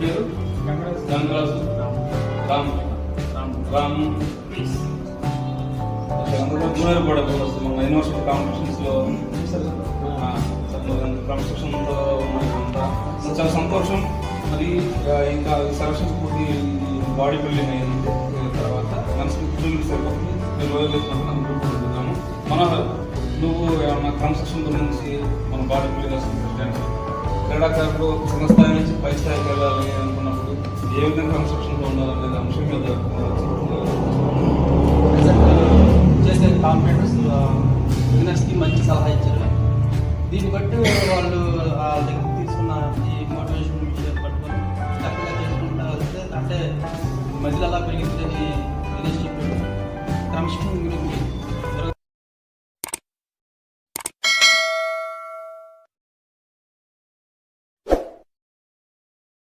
పేరు గంగరాజు రామ్ రామ్ అందరూ జూనియర్ కూడా వస్తుంది మన యూనివర్సిటీ కాంపిటీషన్స్లో క్రమశిక్షణతో ఉన్నదంతా చాలా సంతోషం. మరి ఇంకా సెలక్షన్స్ పూర్తి బాడీ బిల్డింగ్ అయిన తర్వాత మనసుకి ఉద్యోగులు సరిపోతుంది. మీరు రోజులు వచ్చినప్పుడు మనోహర్, నువ్వు ఏమన్నా క్రమశిక్షణ గురించి మన బాడీ బిల్డింగ్ క్రీడాకారులు చిన్న స్థాయి నుంచి పై స్థాయికి వెళ్ళాలి అనుకున్నప్పుడు ఏ విధంగా క్రమశిక్షణలో ఉండాలనేది అంశం మీద చేసే కాంపిటేటర్స్ విన్నర్స్కి మంచి సలహా ఇచ్చారు. దీన్ని బట్టి వాళ్ళు ఆ దగ్గర తీసుకున్న ఈ మోటివేషన్ విషయాలు పట్టుకొని చక్కగా చేసుకుంటూ వస్తే అంటే మధ్యలో అలా పెరిగితే